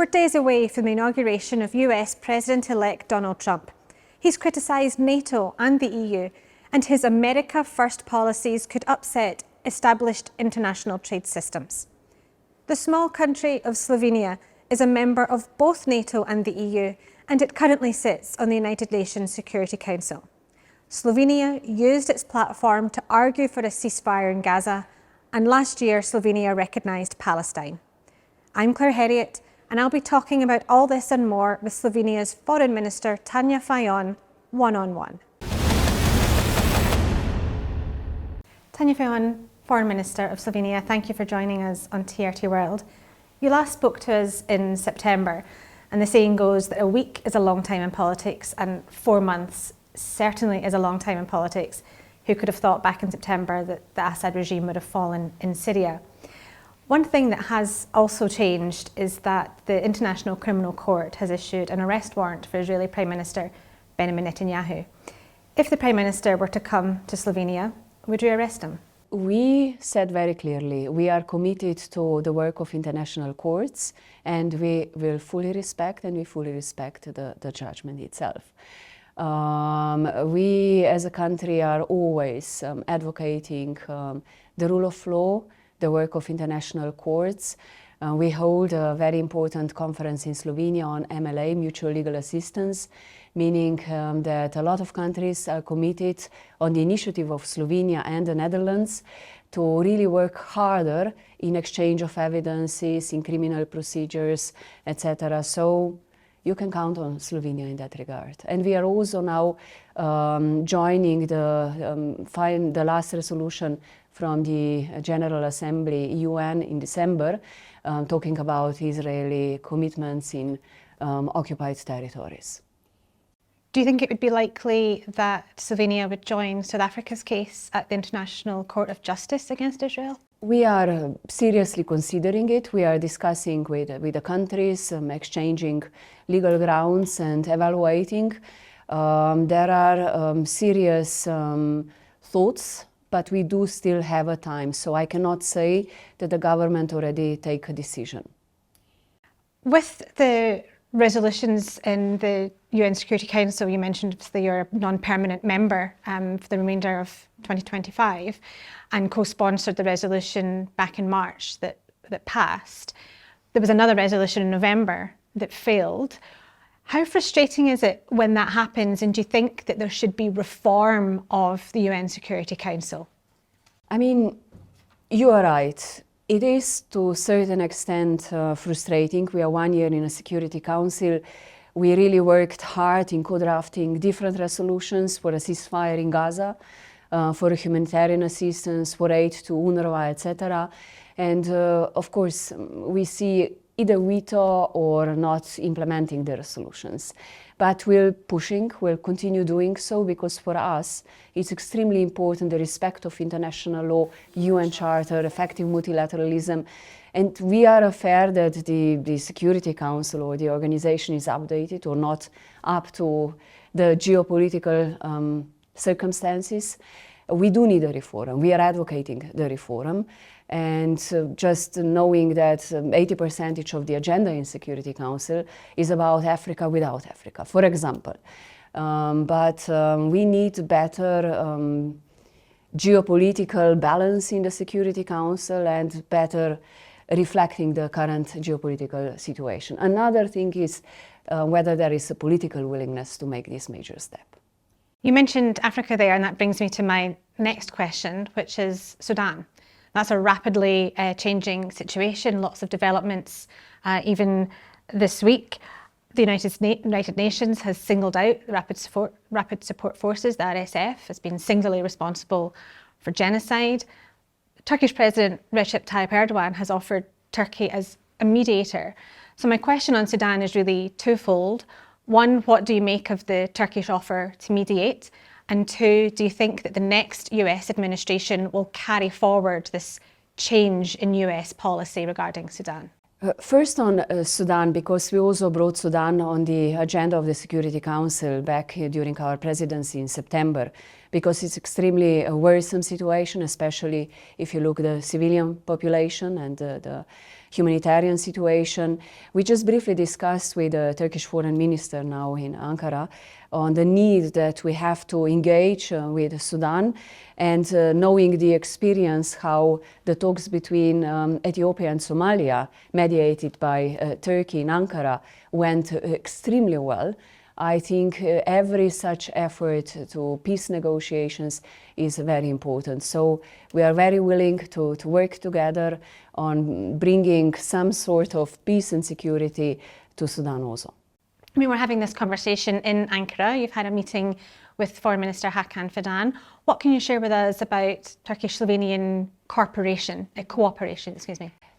we're days away from the inauguration of US President-elect Donald Trump. He's criticised NATO and the EU, and his America First policies could upset established international trade systems. The small country of Slovenia is a member of both NATO and the EU, and it currently sits on the United Nations Security Council. Slovenia used its platform to argue for a ceasefire in Gaza, and last year Slovenia recognised Palestine. I'm Claire Herriot, and I'll be talking about all this and more with Slovenia's Foreign Minister Tanja Fajon, one-on-one. Tanja Fajon, Foreign Minister of Slovenia, thank you for joining us on TRT World. You last spoke to us in September, and the saying goes that a week is a long time in politics, and 4 months certainly is a long time in politics. Who could have thought back in September that the Assad regime would have fallen in Syria? One thing that has also changed is that the International Criminal Court has issued an arrest warrant for Israeli Prime Minister Benjamin Netanyahu. If the Prime Minister were to come to Slovenia, would you arrest him? We said very clearly we are committed to the work of international courts, and we will fully respect the judgment itself. We as a country are always advocating the rule of law, the work of international courts. We hold a very important conference in Slovenia on MLA, mutual legal assistance, meaning that a lot of countries are committed on the initiative of Slovenia and the Netherlands to really work harder in exchange of evidences, in criminal procedures, etc. So you can count on Slovenia in that regard. And we are also now joining the last resolution from the General Assembly UN in December, talking about Israeli commitments in occupied territories. Do you think it would be likely that Slovenia would join South Africa's case at the International Court of Justice against Israel? We are seriously considering it. We are discussing with the countries, exchanging legal grounds and evaluating. There are serious thoughts, but we do still have a time. So I cannot say that the government already take a decision. With the resolutions in the UN Security Council, you mentioned that you're a non-permanent member for the remainder of 2025 and co-sponsored the resolution back in March that passed. There was another resolution in November that failed. How frustrating is it when that happens, and do you think that there should be reform of the UN Security Council? I mean, you are right. It is to a certain extent frustrating. We are 1 year in a Security Council. We really worked hard in co-drafting different resolutions for a ceasefire in Gaza, for humanitarian assistance, for aid to UNRWA, etc. And of course, we see either veto or not implementing the resolutions. But we'll continue doing so, because for us it's extremely important the respect of international law, UN Charter, effective multilateralism. And we are aware that the Security Council or the organization is updated or not up to the geopolitical circumstances. We do need a reform. We are advocating the reform. And just knowing that 80% of the agenda in Security Council is about Africa without Africa, for example. But we need better geopolitical balance in the Security Council and better reflecting the current geopolitical situation. Another thing is whether there is a political willingness to make this major step. You mentioned Africa there, and that brings me to my next question, which is Sudan. That's a rapidly changing situation, lots of developments. Even this week, the United Nations has singled out the Rapid Support Forces, the RSF, as being singularly responsible for genocide. Turkish President Recep Tayyip Erdogan has offered Turkey as a mediator. So my question on Sudan is really twofold. One, what do you make of the Turkish offer to mediate? And two, do you think that the next US administration will carry forward this change in US policy regarding Sudan? First on Sudan, because we also brought Sudan on the agenda of the Security Council back during our presidency in September. because it's extremely a worrisome situation, especially if you look at the civilian population and the humanitarian situation. We just briefly discussed with the Turkish foreign minister now in Ankara on the need that we have to engage with Sudan, and knowing the experience how the talks between Ethiopia and Somalia, mediated by Turkey in Ankara, went extremely well. I think every such effort to peace negotiations is very important. So we are very willing to work together on bringing some sort of peace and security to Sudan also. I mean, we're having this conversation in Ankara. You've had a meeting with Foreign Minister Hakan Fidan. What can you share with us about Turkish-Slovenian cooperation?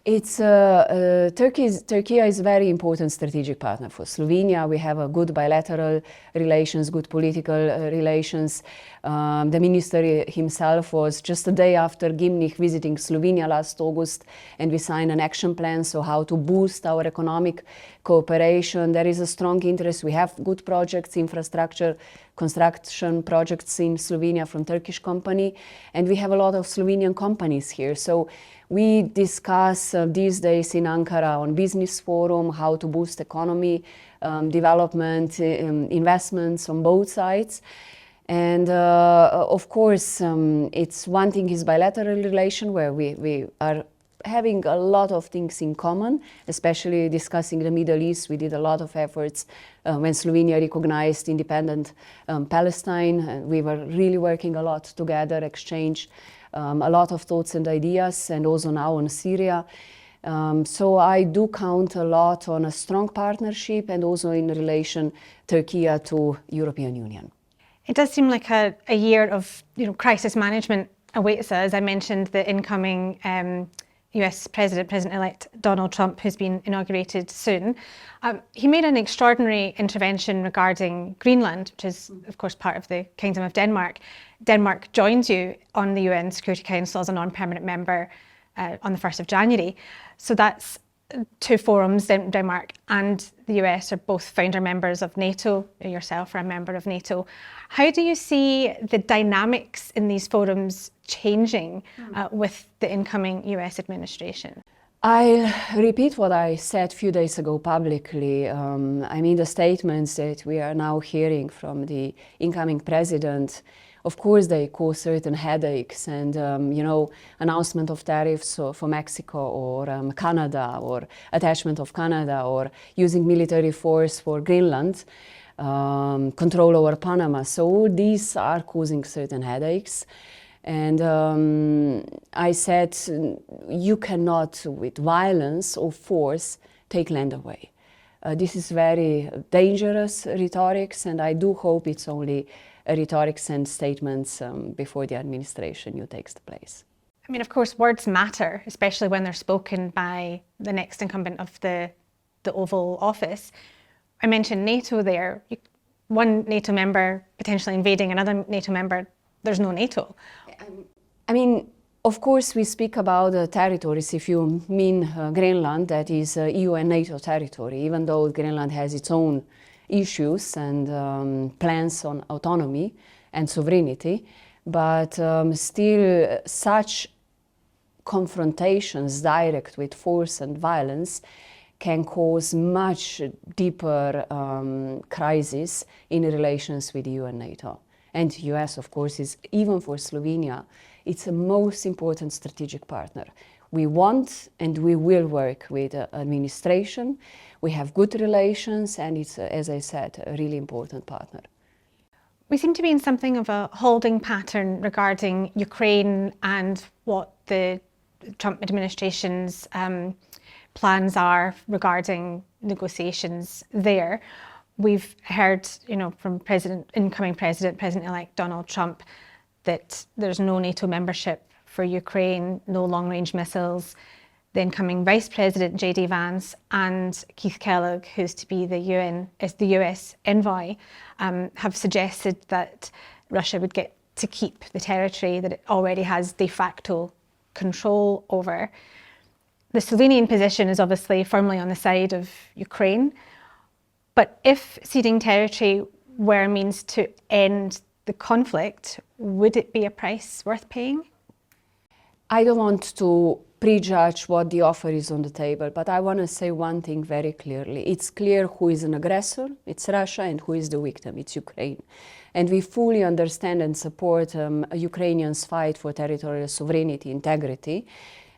It's Turkey is a very important strategic partner for Slovenia. We have a good bilateral relations, good political relations. The minister himself was just a day after Gimnich visiting Slovenia last August, and we signed an action plan, so how to boost our economic cooperation. There is a strong interest. We have good projects, infrastructure, construction projects in Slovenia from Turkish company, and we have a lot of Slovenian companies here. So we discuss these days in Ankara on business forum how to boost economy, development, investments on both sides. And of course, it's one thing is bilateral relation where we are having a lot of things in common, especially discussing the Middle East. We did a lot of efforts when Slovenia recognized independent Palestine. We were really working a lot together, exchanged a lot of thoughts and ideas, and also now on Syria. So I do count a lot on a strong partnership, and also in relation Turkey to European Union. It does seem like a year of crisis management awaits us. I mentioned the incoming US President-elect Donald Trump, who's been inaugurated soon. He made an extraordinary intervention regarding Greenland, which is, of course, part of the Kingdom of Denmark. Denmark joined you on the UN Security Council as a non-permanent member on the 1st of January. So that's two forums. Denmark and the US are both founder members of NATO. Yourself are a member of NATO. How do you see the dynamics in these forums changing with the incoming US administration? I'll repeat what I said a few days ago publicly. I mean, the statements that we are now hearing from the incoming president, of course, they cause certain headaches, and announcement of tariffs for Mexico or Canada, or attachment of Canada, or using military force for Greenland, control over Panama. So all these are causing certain headaches. And I said, you cannot, with violence or force, take land away. This is very dangerous rhetorics, and I do hope it's only rhetorics and statements before the administration takes place. I mean, of course, words matter, especially when they're spoken by the next incumbent of the Oval Office. I mentioned NATO there. One NATO member potentially invading another NATO member, there's no NATO. I mean, of course, we speak about territories. If you mean Greenland, that is EU and NATO territory, even though Greenland has its own issues and plans on autonomy and sovereignty, but still such confrontations direct with force and violence can cause much deeper crisis in relations with EU and NATO. And US, of course, is, even for Slovenia, it's the most important strategic partner. We want and we will work with the administration. We have good relations, and it's, as I said, a really important partner. We seem to be in something of a holding pattern regarding Ukraine and what the Trump administration's plans are regarding negotiations there. We've heard, from incoming President-elect Donald Trump, that there's no NATO membership for Ukraine, no long-range missiles. The incoming Vice President, J.D. Vance, and Keith Kellogg, who's to be the US envoy, have suggested that Russia would get to keep the territory that it already has de facto control over. The Slovenian position is obviously firmly on the side of Ukraine, but if ceding territory were a means to end the conflict, would it be a price worth paying? I don't want to prejudge what the offer is on the table, but I want to say one thing very clearly. It's clear who is an aggressor, it's Russia, and who is the victim, it's Ukraine. And we fully understand and support Ukrainians' fight for territorial sovereignty, integrity,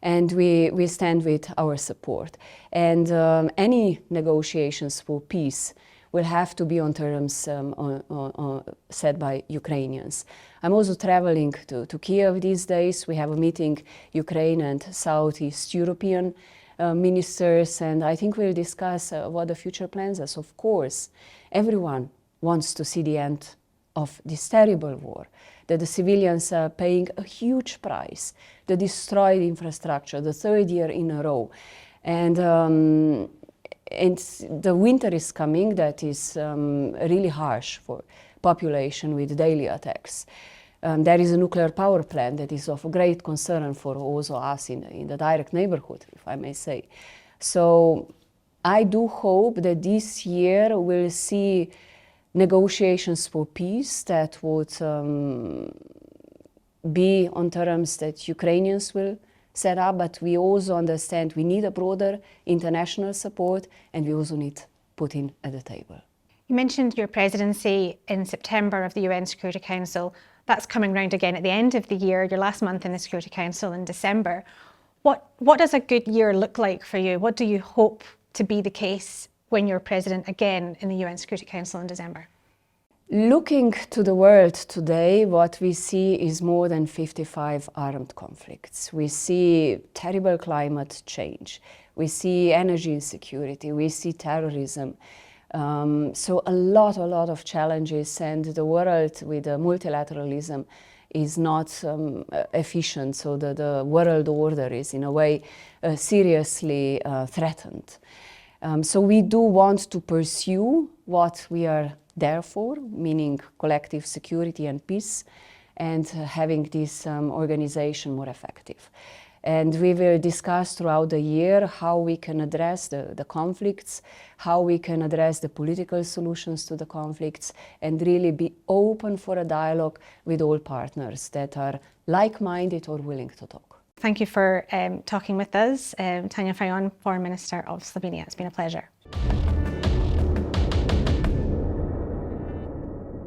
and we stand with our support. And any negotiations for peace will have to be on terms set by Ukrainians. I'm also traveling to Kiev these days. We have a meeting, Ukraine and Southeast European ministers, and I think we'll discuss what the future plans are. Of course, everyone wants to see the end of this terrible war, that the civilians are paying a huge price, the destroyed infrastructure, the third year in a row. And the winter is coming that is really harsh for population with daily attacks. There is a nuclear power plant that is of great concern for also us in the direct neighborhood, if I may say. So I do hope that this year we'll see negotiations for peace that would be on terms that Ukrainians will set up, but we also understand we need a broader international support, and we also need Putin at the table. You mentioned your presidency in September of the UN Security Council. That's coming round again at the end of the year, your last month in the Security Council in December. What does a good year look like for you? What do you hope to be the case when you're president again in the UN Security Council in December? Looking to the world today, what we see is more than 55 armed conflicts. We see terrible climate change. We see energy insecurity. We see terrorism. So a lot of challenges, and the world with multilateralism is not efficient. So the world order is in a way seriously threatened. So we do want to pursue what we are there for, meaning collective security and peace, and having this organization more effective. And we will discuss throughout the year how we can address the conflicts, how we can address the political solutions to the conflicts, and really be open for a dialogue with all partners that are like-minded or willing to talk. Thank you for talking with us, Tanja Fajon, Foreign Minister of Slovenia. It's been a pleasure.